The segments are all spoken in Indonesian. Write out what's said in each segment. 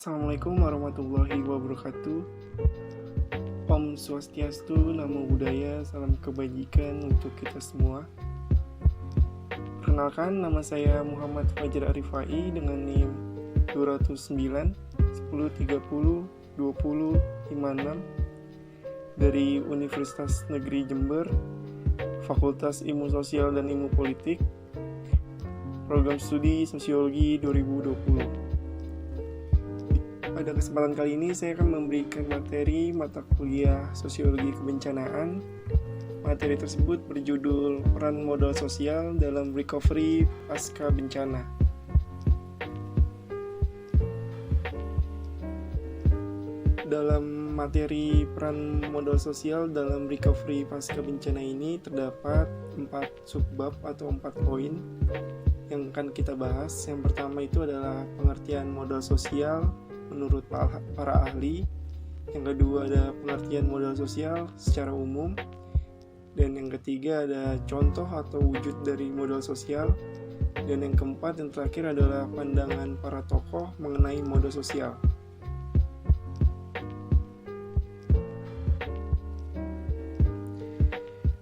Assalamualaikum warahmatullahi wabarakatuh. Om Swastiastu, Namo Buddhaya, salam kebajikan untuk kita semua. Perkenalkan, nama saya Muhammad Fajar Arifai dengan NIM 209 1030 20 56 dari Universitas Negeri Jember, Fakultas Ilmu Sosial dan Ilmu Politik, Program Studi Sosiologi 2020. Pada kesempatan kali ini saya akan memberikan materi mata kuliah Sosiologi Kebencanaan. Materi tersebut berjudul Peran Modal Sosial dalam Recovery Pasca Bencana. Dalam materi peran modal sosial dalam recovery pasca bencana ini terdapat 4 subbab atau 4 poin yang akan kita bahas. Yang pertama itu adalah pengertian modal sosial menurut para ahli. Yang kedua ada pengertian modal sosial secara umum. Dan yang ketiga ada contoh atau wujud dari modal sosial. Dan yang keempat dan terakhir adalah pandangan para tokoh mengenai modal sosial.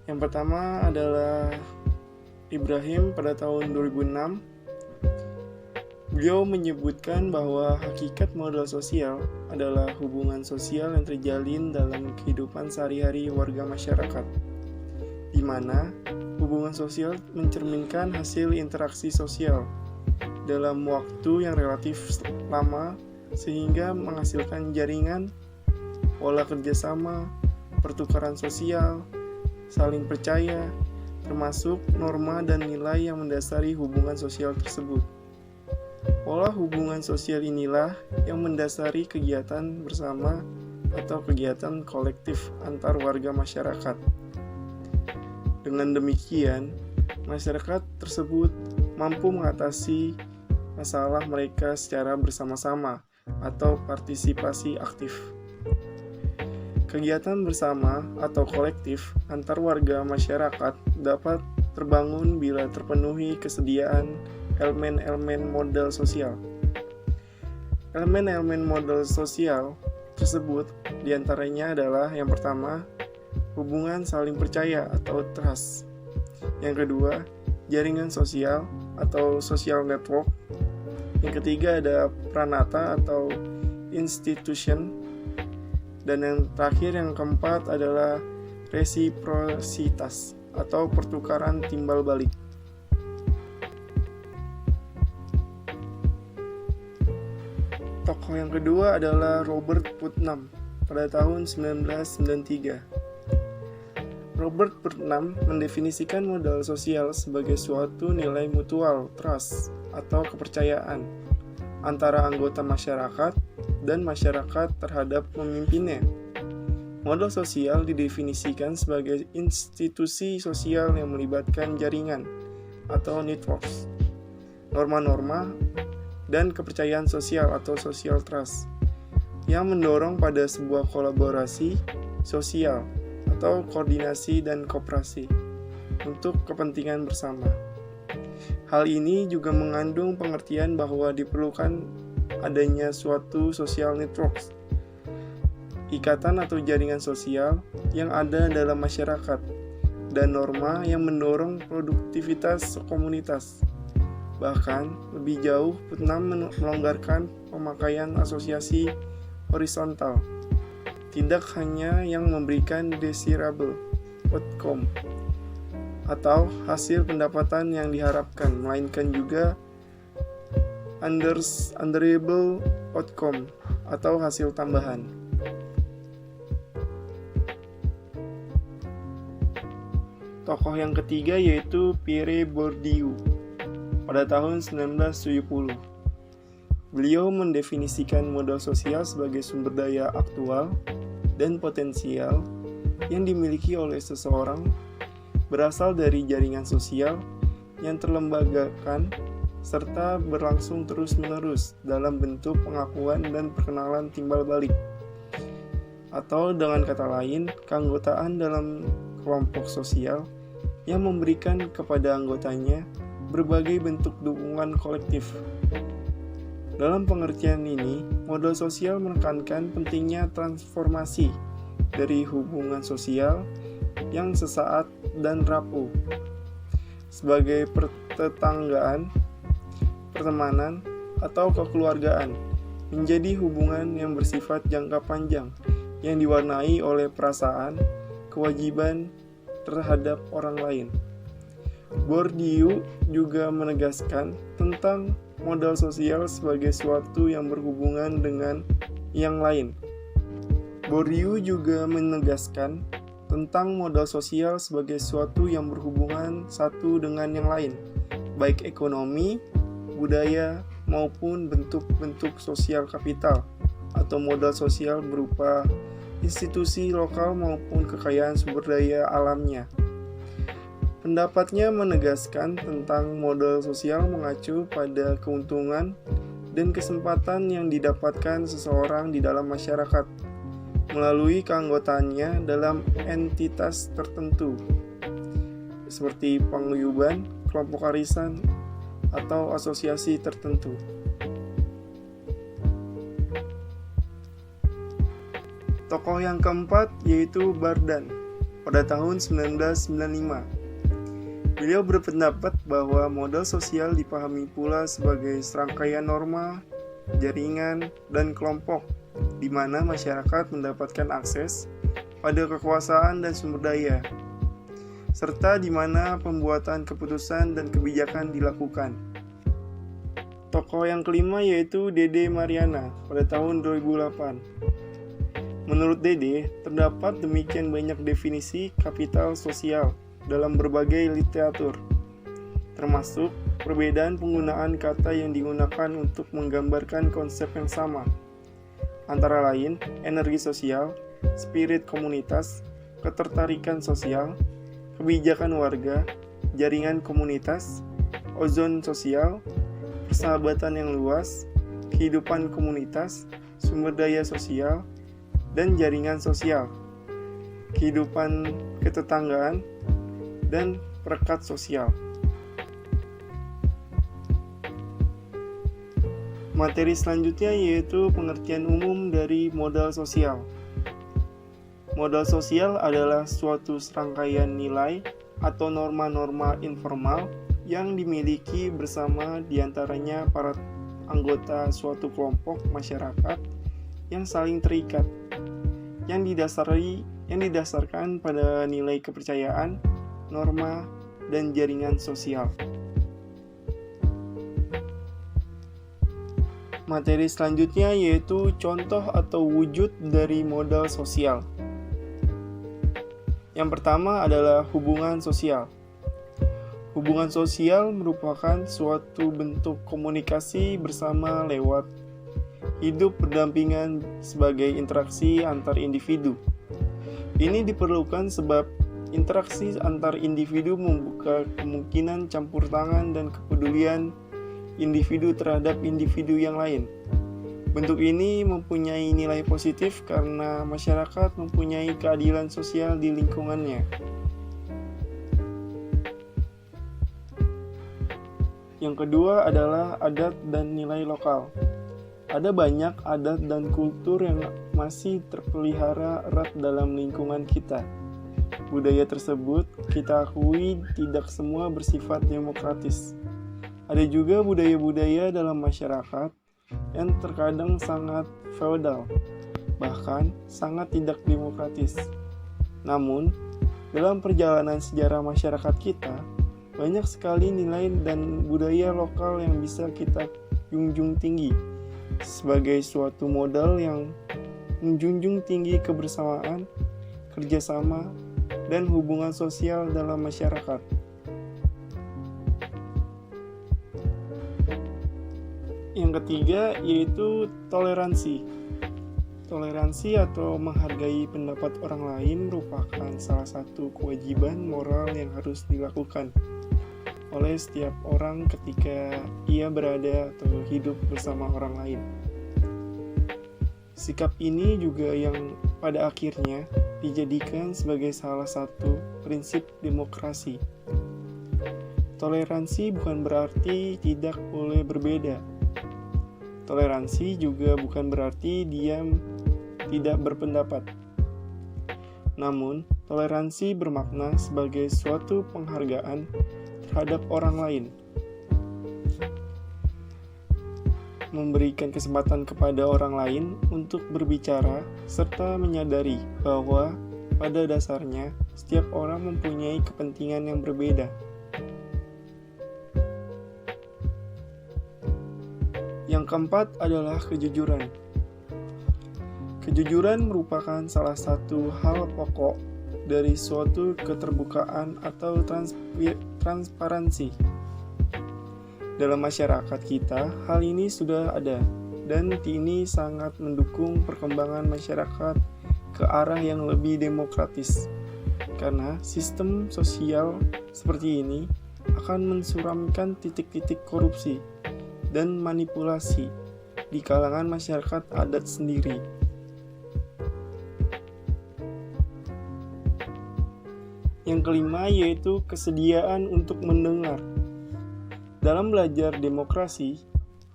Yang pertama adalah Ibrahim pada tahun 2006. Beliau menyebutkan bahwa hakikat modal sosial adalah hubungan sosial yang terjalin dalam kehidupan sehari-hari warga masyarakat, di mana hubungan sosial mencerminkan hasil interaksi sosial dalam waktu yang relatif lama sehingga menghasilkan jaringan, pola kerjasama, pertukaran sosial, saling percaya, termasuk norma dan nilai yang mendasari hubungan sosial tersebut. Pola hubungan sosial inilah yang mendasari kegiatan bersama atau kegiatan kolektif antar warga masyarakat. Dengan demikian, masyarakat tersebut mampu mengatasi masalah mereka secara bersama-sama atau partisipasi aktif. Kegiatan bersama atau kolektif antar warga masyarakat dapat terbangun bila terpenuhi kesediaan elemen-elemen modal sosial. Elemen-elemen modal sosial tersebut diantaranya adalah yang pertama, hubungan saling percaya atau trust. Yang kedua, jaringan sosial atau social network. Yang ketiga ada pranata atau institution. Dan yang terakhir yang keempat adalah resiprositas atau pertukaran timbal balik. Tokoh yang kedua adalah Robert Putnam pada tahun 1993. Robert Putnam mendefinisikan modal sosial sebagai suatu nilai mutual trust atau kepercayaan antara anggota masyarakat dan masyarakat terhadap pemimpinnya. Modal sosial didefinisikan sebagai institusi sosial yang melibatkan jaringan atau networks, norma-norma, dan kepercayaan sosial atau social trust yang mendorong pada sebuah kolaborasi sosial atau koordinasi dan kooperasi untuk kepentingan bersama. Hal ini juga mengandung pengertian bahwa diperlukan adanya suatu social networks, ikatan atau jaringan sosial yang ada dalam masyarakat, dan norma yang mendorong produktivitas komunitas. Bahkan, lebih jauh, Putnam melonggarkan pemakaian asosiasi horizontal, tidak hanya yang memberikan desirable outcome atau hasil pendapatan yang diharapkan, melainkan juga undesirable outcome atau hasil tambahan. Tokoh yang ketiga yaitu Pierre Bourdieu pada tahun 1970. Beliau mendefinisikan modal sosial sebagai sumber daya aktual dan potensial yang dimiliki oleh seseorang berasal dari jaringan sosial yang terlembagakan serta berlangsung terus-menerus dalam bentuk pengakuan dan perkenalan timbal balik. Atau dengan kata lain, keanggotaan dalam kelompok sosial yang memberikan kepada anggotanya berbagai bentuk dukungan kolektif. Dalam pengertian ini, modal sosial menekankan pentingnya transformasi dari hubungan sosial yang sesaat dan rapuh sebagai pertetanggaan, pertemanan, atau kekeluargaan menjadi hubungan yang bersifat jangka panjang yang diwarnai oleh perasaan, kewajiban terhadap orang lain. Bourdieu juga menegaskan tentang modal sosial sebagai suatu yang berhubungan dengan yang lain. Bourdieu juga menegaskan tentang modal sosial sebagai suatu yang berhubungan satu dengan yang lain, baik ekonomi, budaya, maupun bentuk-bentuk sosial kapital atau modal sosial berupa institusi lokal maupun kekayaan sumber daya alamnya. Pendapatnya menegaskan tentang modal sosial mengacu pada keuntungan dan kesempatan yang didapatkan seseorang di dalam masyarakat melalui keanggotaannya dalam entitas tertentu seperti paguyuban, kelompok arisan, atau asosiasi tertentu. Tokoh yang keempat yaitu Bardan pada tahun 1995. Beliau berpendapat bahwa modal sosial dipahami pula sebagai serangkaian norma, jaringan, dan kelompok di mana masyarakat mendapatkan akses pada kekuasaan dan sumber daya, serta di mana pembuatan keputusan dan kebijakan dilakukan. Tokoh yang kelima yaitu Dede Mariana pada tahun 2008. Menurut Dede, terdapat demikian banyak definisi kapital sosial dalam berbagai literatur, termasuk perbedaan penggunaan kata yang digunakan untuk menggambarkan konsep yang sama, antara lain energi sosial, spirit komunitas, ketertarikan sosial, kebijakan warga, jaringan komunitas, ozon sosial, persahabatan yang luas, kehidupan komunitas, sumber daya sosial, dan jaringan sosial, kehidupan ketetanggaan, dan perekat sosial. Materi selanjutnya yaitu pengertian umum dari modal sosial. Modal sosial adalah suatu serangkaian nilai atau norma-norma informal yang dimiliki bersama diantaranya para anggota suatu kelompok masyarakat yang saling terikat, yang didasarkan pada nilai kepercayaan, norma, dan jaringan sosial. Materi selanjutnya yaitu contoh atau wujud dari modal sosial. Yang pertama adalah hubungan sosial. Hubungan sosial merupakan suatu bentuk komunikasi bersama lewat hidup berdampingan sebagai interaksi antar individu. Ini diperlukan sebab interaksi antar individu membuka kemungkinan campur tangan dan kepedulian individu terhadap individu yang lain. Bentuk ini mempunyai nilai positif karena masyarakat mempunyai keadilan sosial di lingkungannya. Yang kedua adalah adat dan nilai lokal. Ada banyak adat dan kultur yang masih terpelihara erat dalam lingkungan kita. Budaya tersebut kita akui tidak semua bersifat demokratis. Ada juga budaya-budaya dalam masyarakat yang terkadang sangat feodal, bahkan sangat tidak demokratis. Namun, dalam perjalanan sejarah masyarakat kita, banyak sekali nilai dan budaya lokal yang bisa kita junjung tinggi sebagai suatu modal yang menjunjung tinggi kebersamaan, kerjasama, dan hubungan sosial dalam masyarakat. Yang ketiga yaitu toleransi. Toleransi atau menghargai pendapat orang lain merupakan salah satu kewajiban moral yang harus dilakukan oleh setiap orang ketika ia berada atau hidup bersama orang lain. Sikap ini juga yang pada akhirnya dijadikan sebagai salah satu prinsip demokrasi. Toleransi bukan berarti tidak boleh berbeda. Toleransi juga bukan berarti diam tidak berpendapat. Namun, toleransi bermakna sebagai suatu penghargaan terhadap orang lain. Memberikan kesempatan kepada orang lain untuk berbicara serta menyadari bahwa pada dasarnya setiap orang mempunyai kepentingan yang berbeda. Yang keempat adalah kejujuran. Kejujuran merupakan salah satu hal pokok dari suatu keterbukaan atau transparansi. Dalam masyarakat kita, hal ini sudah ada, dan ini sangat mendukung perkembangan masyarakat ke arah yang lebih demokratis. Karena sistem sosial seperti ini akan mensuramkan titik-titik korupsi dan manipulasi di kalangan masyarakat adat sendiri. Yang kelima yaitu kesediaan untuk mendengar. Dalam belajar demokrasi,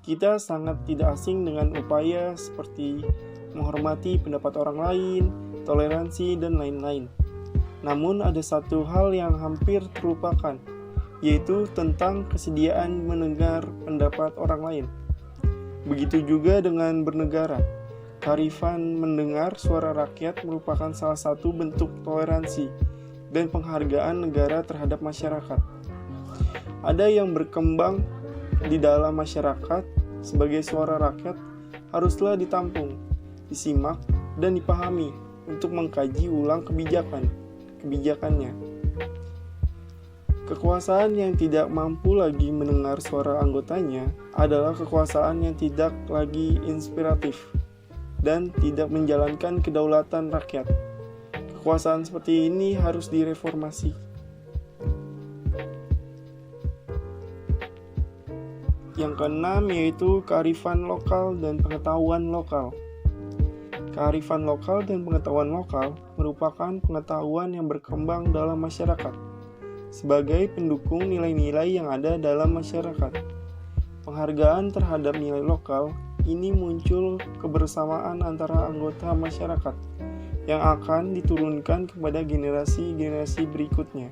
kita sangat tidak asing dengan upaya seperti menghormati pendapat orang lain, toleransi, dan lain-lain. Namun ada satu hal yang hampir terlupakan, yaitu tentang kesediaan mendengar pendapat orang lain. Begitu juga dengan bernegara. Kearifan mendengar suara rakyat merupakan salah satu bentuk toleransi dan penghargaan negara terhadap masyarakat. Ada yang berkembang di dalam masyarakat sebagai suara rakyat haruslah ditampung, disimak, dan dipahami untuk mengkaji ulang kebijakannya. Kekuasaan yang tidak mampu lagi mendengar suara anggotanya adalah kekuasaan yang tidak lagi inspiratif dan tidak menjalankan kedaulatan rakyat. Kekuasaan seperti ini harus direformasi. Yang keenam yaitu kearifan lokal dan pengetahuan lokal. Kearifan lokal dan pengetahuan lokal merupakan pengetahuan yang berkembang dalam masyarakat sebagai pendukung nilai-nilai yang ada dalam masyarakat. Penghargaan terhadap nilai lokal ini muncul kebersamaan antara anggota masyarakat yang akan diturunkan kepada generasi-generasi berikutnya.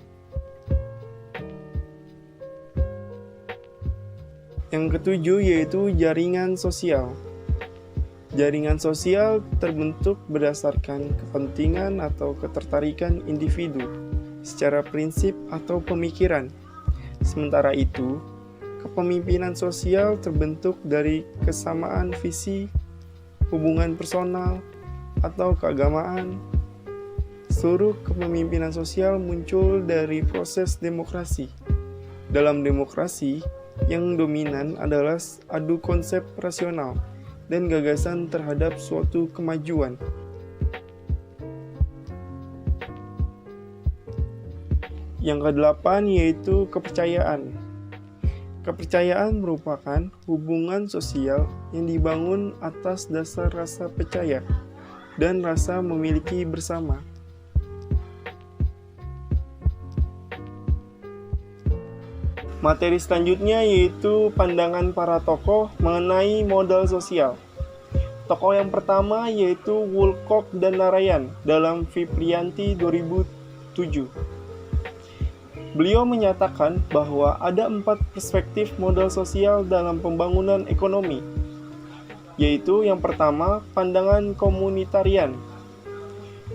Yang ketujuh yaitu jaringan sosial. Jaringan sosial terbentuk berdasarkan kepentingan atau ketertarikan individu secara prinsip atau pemikiran. Sementara itu, kepemimpinan sosial terbentuk dari kesamaan visi, hubungan personal, atau keagamaan. Seluruh kepemimpinan sosial muncul dari proses demokrasi. Dalam demokrasi, yang dominan adalah adu konsep rasional dan gagasan terhadap suatu kemajuan. Yang kedelapan yaitu kepercayaan. Kepercayaan merupakan hubungan sosial yang dibangun atas dasar rasa percaya dan rasa memiliki bersama. Materi selanjutnya yaitu pandangan para tokoh mengenai modal sosial. Tokoh yang pertama yaitu Woolcock dan Narayan dalam Viprianti 2007. Beliau menyatakan bahwa ada 4 perspektif modal sosial dalam pembangunan ekonomi, yaitu yang pertama, pandangan komunitarian.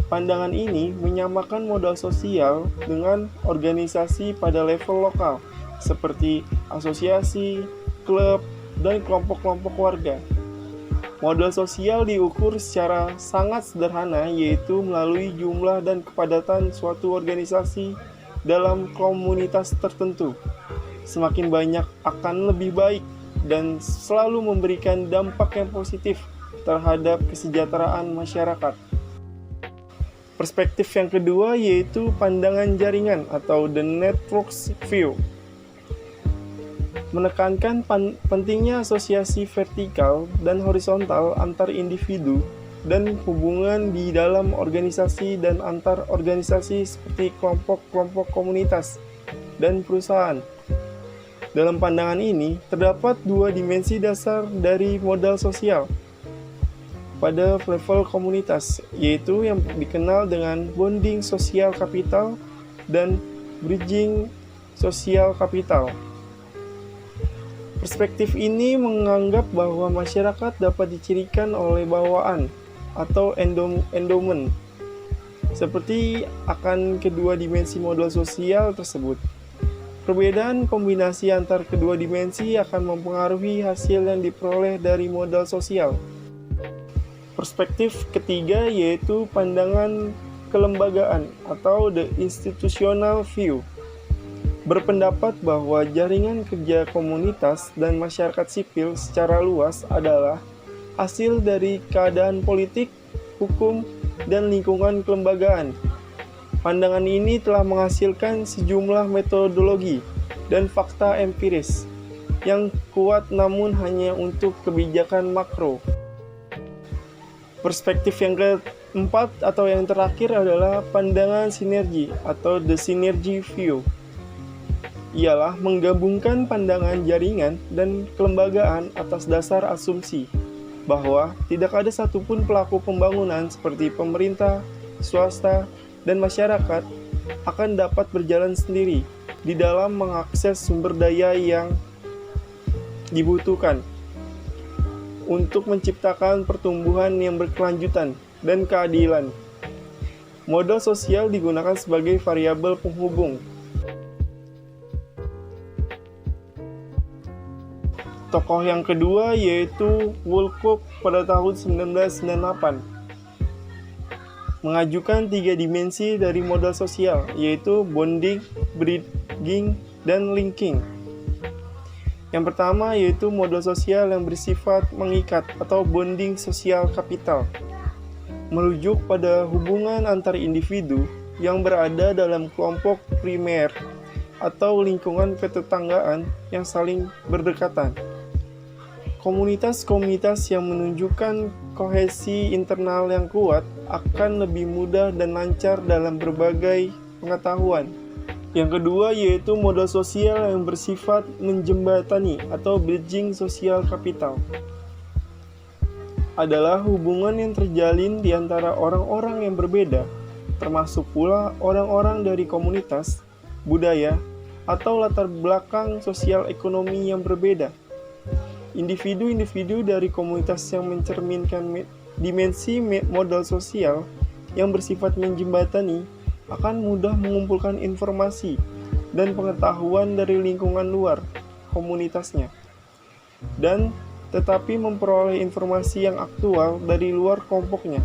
Pandangan ini menyamakan modal sosial dengan organisasi pada level lokal, seperti asosiasi, klub, dan kelompok-kelompok warga. Modal sosial diukur secara sangat sederhana, yaitu melalui jumlah dan kepadatan suatu organisasi dalam komunitas tertentu. Semakin banyak akan lebih baik dan selalu memberikan dampak yang positif terhadap kesejahteraan masyarakat. Perspektif yang kedua yaitu pandangan jaringan atau the network's view. Menekankan pentingnya asosiasi vertikal dan horizontal antar individu dan hubungan di dalam organisasi dan antar organisasi seperti kelompok-kelompok komunitas dan perusahaan. Dalam pandangan ini, terdapat dua dimensi dasar dari modal sosial pada level komunitas, yaitu yang dikenal dengan bonding sosial kapital dan bridging sosial kapital. Perspektif ini menganggap bahwa masyarakat dapat dicirikan oleh bawaan atau endowment, seperti akan kedua dimensi modal sosial tersebut. Perbedaan kombinasi antar kedua dimensi akan mempengaruhi hasil yang diperoleh dari modal sosial. Perspektif ketiga yaitu pandangan kelembagaan atau the institutional view. Berpendapat bahwa jaringan kerja komunitas dan masyarakat sipil secara luas adalah hasil dari keadaan politik, hukum, dan lingkungan kelembagaan. Pandangan ini telah menghasilkan sejumlah metodologi dan fakta empiris yang kuat namun hanya untuk kebijakan makro. Perspektif yang keempat atau yang terakhir adalah pandangan sinergi atau the synergy view. Ialah menggabungkan pandangan jaringan dan kelembagaan atas dasar asumsi bahwa tidak ada satupun pelaku pembangunan seperti pemerintah, swasta, dan masyarakat akan dapat berjalan sendiri di dalam mengakses sumber daya yang dibutuhkan untuk menciptakan pertumbuhan yang berkelanjutan dan keadilan. Modal sosial digunakan sebagai variabel penghubung. Tokoh yang kedua yaitu Woolcock pada tahun 1998. Mengajukan tiga dimensi dari modal sosial, yaitu bonding, bridging, dan linking. Yang pertama yaitu modal sosial yang bersifat mengikat atau bonding sosial kapital, merujuk pada hubungan antar individu yang berada dalam kelompok primer atau lingkungan ketetanggaan yang saling berdekatan. Komunitas-komunitas yang menunjukkan kohesi internal yang kuat akan lebih mudah dan lancar dalam berbagai pengetahuan. Yang kedua yaitu modal sosial yang bersifat menjembatani atau bridging sosial kapital. Adalah hubungan yang terjalin di antara orang-orang yang berbeda, termasuk pula orang-orang dari komunitas, budaya, atau latar belakang sosial ekonomi yang berbeda. Individu-individu dari komunitas yang mencerminkan dimensi modal sosial yang bersifat menjembatani akan mudah mengumpulkan informasi dan pengetahuan dari lingkungan luar komunitasnya, dan tetapi memperoleh informasi yang aktual dari luar kelompoknya.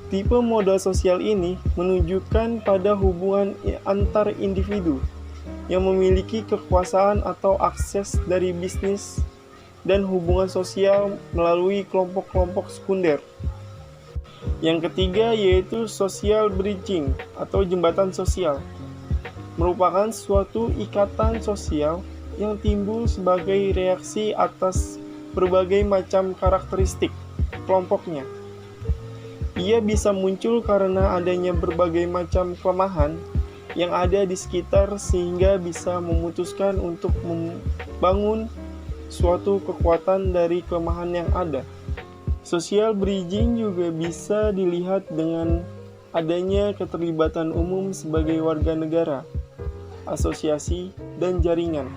Tipe modal sosial ini menunjukkan pada hubungan antar individu yang memiliki kekuasaan atau akses dari bisnis dan hubungan sosial melalui kelompok-kelompok sekunder. Yang ketiga yaitu social bridging atau jembatan sosial. Merupakan suatu ikatan sosial yang timbul sebagai reaksi atas berbagai macam karakteristik kelompoknya. Ia bisa muncul karena adanya berbagai macam kelemahan yang ada di sekitar sehingga bisa memutuskan untuk membangun suatu kekuatan dari kelemahan yang ada. Social bridging juga bisa dilihat dengan adanya keterlibatan umum sebagai warga negara, asosiasi, dan jaringan.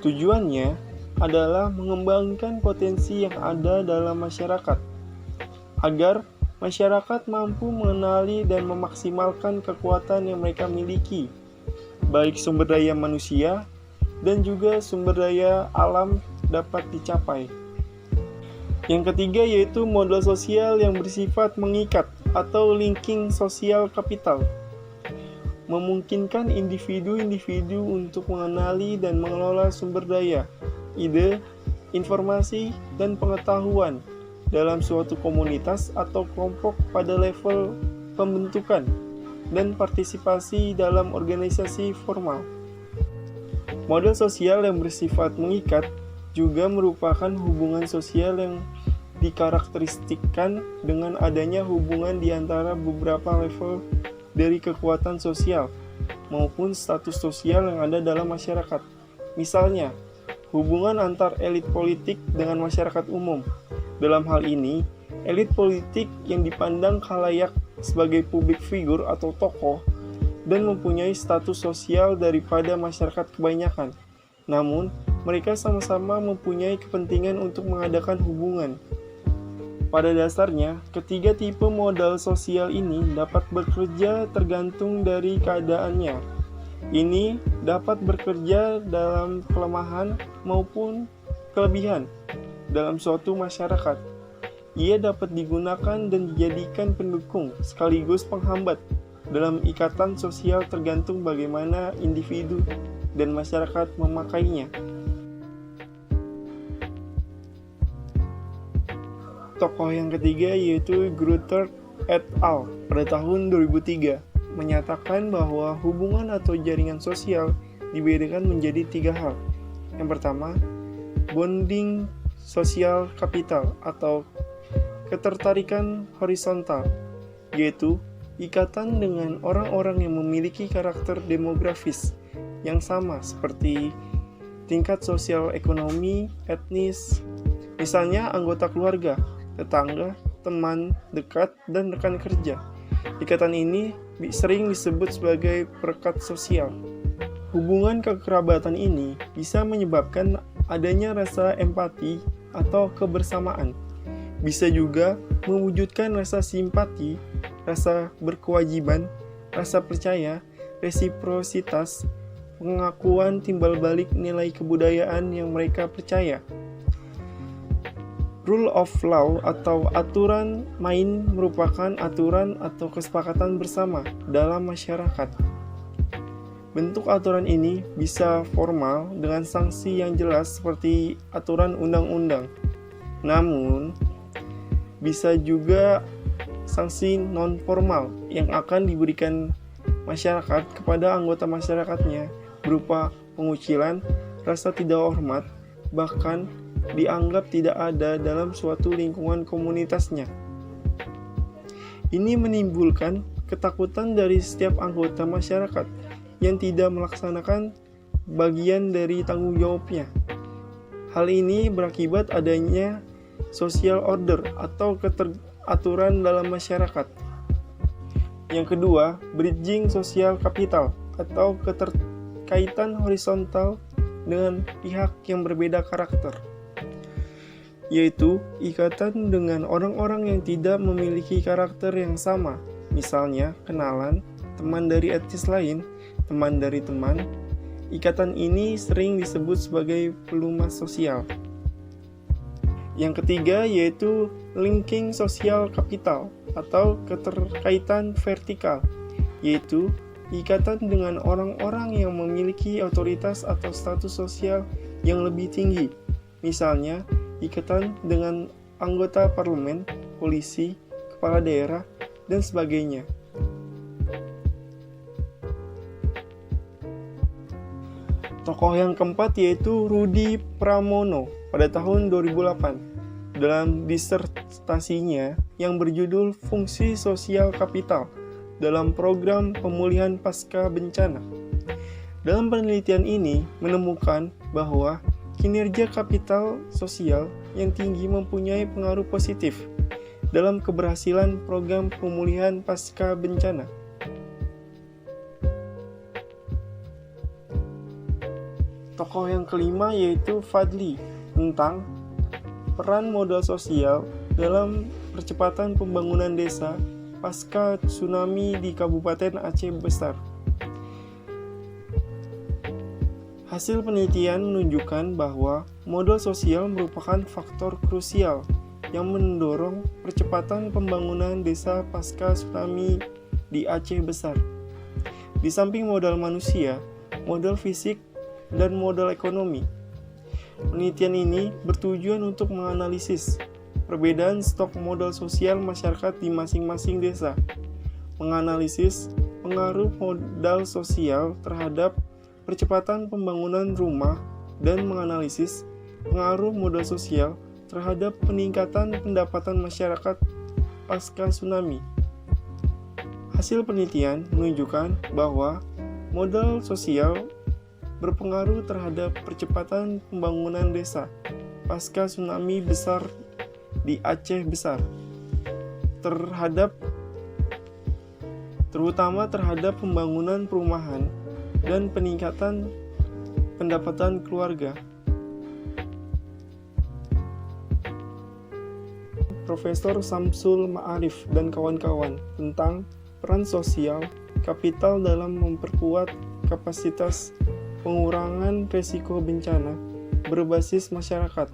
Tujuannya adalah mengembangkan potensi yang ada dalam masyarakat, agar masyarakat mampu mengenali dan memaksimalkan kekuatan yang mereka miliki, baik sumber daya manusia dan juga sumber daya alam dapat dicapai. Yang ketiga yaitu modal sosial yang bersifat mengikat atau linking sosial kapital. Memungkinkan individu-individu untuk mengenali dan mengelola sumber daya, ide, informasi, dan pengetahuan dalam suatu komunitas atau kelompok pada level pembentukan dan partisipasi dalam organisasi formal. Model sosial yang bersifat mengikat juga merupakan hubungan sosial yang dikarakteristikkan dengan adanya hubungan di antara beberapa level dari kekuatan sosial maupun status sosial yang ada dalam masyarakat. Misalnya, hubungan antar elit politik dengan masyarakat umum. Dalam hal ini, elit politik yang dipandang khalayak sebagai publik figur atau tokoh dan mempunyai status sosial daripada masyarakat kebanyakan. Namun, mereka sama-sama mempunyai kepentingan untuk mengadakan hubungan. Pada dasarnya, ketiga tipe modal sosial ini dapat bekerja tergantung dari keadaannya. Ini dapat bekerja dalam kelemahan maupun kelebihan dalam suatu masyarakat. Ia dapat digunakan dan dijadikan pendukung sekaligus penghambat dalam ikatan sosial tergantung bagaimana individu dan masyarakat memakainya. Tokoh yang ketiga yaitu Grutter et al. Pada tahun 2003 menyatakan bahwa hubungan atau jaringan sosial dibedakan menjadi 3 hal. Yang pertama, bonding sosial kapital atau ketertarikan horizontal, yaitu ikatan dengan orang-orang yang memiliki karakter demografis yang sama seperti tingkat sosial ekonomi, etnis, misalnya anggota keluarga, tetangga, teman dekat, dan rekan kerja. Ikatan ini sering disebut sebagai perekat sosial. Hubungan kekerabatan ini bisa menyebabkan adanya rasa empati atau kebersamaan. Bisa juga mewujudkan rasa simpati, rasa berkewajiban, rasa percaya, resiprositas, pengakuan timbal balik nilai kebudayaan yang mereka percaya. Rule of law atau aturan main merupakan aturan atau kesepakatan bersama dalam masyarakat. Bentuk aturan ini bisa formal dengan sanksi yang jelas seperti aturan undang-undang. Namun, bisa juga sanksi non-formal yang akan diberikan masyarakat kepada anggota masyarakatnya berupa pengucilan, rasa tidak hormat, bahkan dianggap tidak ada dalam suatu lingkungan komunitasnya. Ini menimbulkan ketakutan dari setiap anggota masyarakat yang tidak melaksanakan bagian dari tanggung jawabnya. Hal ini berakibat adanya social order atau keteraturan dalam masyarakat. Yang kedua, bridging sosial kapital atau keterkaitan horizontal dengan pihak yang berbeda karakter, yaitu ikatan dengan orang-orang yang tidak memiliki karakter yang sama, misalnya kenalan, teman dari etnis lain, teman dari teman. Ikatan ini sering disebut sebagai pelumas sosial. Yang ketiga yaitu linking sosial kapital atau keterkaitan vertikal, yaitu ikatan dengan orang-orang yang memiliki otoritas atau status sosial yang lebih tinggi, misalnya ikatan dengan anggota parlemen, polisi, kepala daerah, dan sebagainya. Tokoh yang keempat yaitu Rudy Pramono pada tahun 2008 dalam disertasinya yang berjudul Fungsi Sosial Kapital dalam Program Pemulihan Pasca Bencana. Dalam penelitian ini menemukan bahwa kinerja kapital sosial yang tinggi mempunyai pengaruh positif dalam keberhasilan program pemulihan pasca bencana. Tokoh yang kelima yaitu Fadli tentang peran modal sosial dalam percepatan pembangunan desa pasca tsunami di Kabupaten Aceh Besar. Hasil penelitian menunjukkan bahwa modal sosial merupakan faktor krusial yang mendorong percepatan pembangunan desa pasca tsunami di Aceh Besar. Di samping modal manusia, modal fisik, dan modal ekonomi, penelitian ini bertujuan untuk menganalisis perbedaan stok modal sosial masyarakat di masing-masing desa, menganalisis pengaruh modal sosial terhadap percepatan pembangunan rumah, dan menganalisis pengaruh modal sosial terhadap peningkatan pendapatan masyarakat pasca tsunami. Hasil penelitian menunjukkan bahwa Modal sosial berpengaruh terhadap percepatan pembangunan desa pasca tsunami besar di Aceh Besar, terutama terhadap pembangunan perumahan dan peningkatan pendapatan keluarga. Profesor Samsul Ma'arif dan kawan-kawan tentang peran sosial kapital dalam memperkuat kapasitas pengurangan risiko bencana berbasis masyarakat.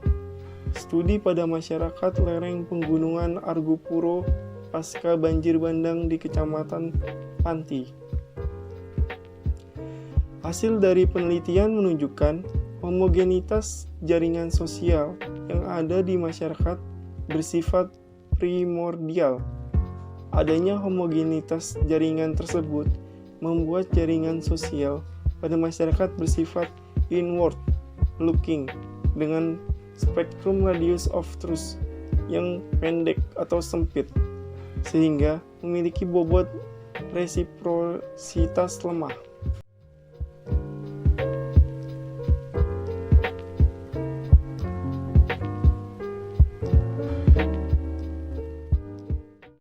Studi pada masyarakat lereng Pegunungan Argopuro pasca banjir bandang di Kecamatan Panti. Hasil dari penelitian menunjukkan homogenitas jaringan sosial yang ada di masyarakat bersifat primordial. Adanya homogenitas jaringan tersebut membuat jaringan sosial pada masyarakat bersifat inward looking dengan spektrum radius of truth yang pendek atau sempit, sehingga memiliki bobot resiprositas lemah.